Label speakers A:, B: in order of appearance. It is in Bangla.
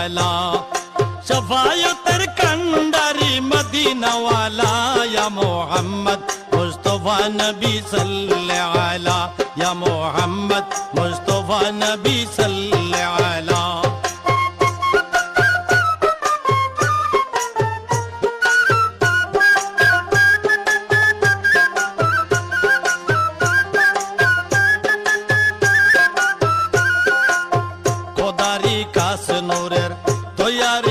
A: আলা শাফায়াতের কান্ডারি মদিনাওয়ালা ইয়া মুহাম্মদ মুস্তাফা নবী সাল্লাল্লাহু আলা ইয়া মুহাম্মদ মুস্তাফা নবী সাল্লাল্লাহু আলা খোদারি কাস নূরের তৈয়ারি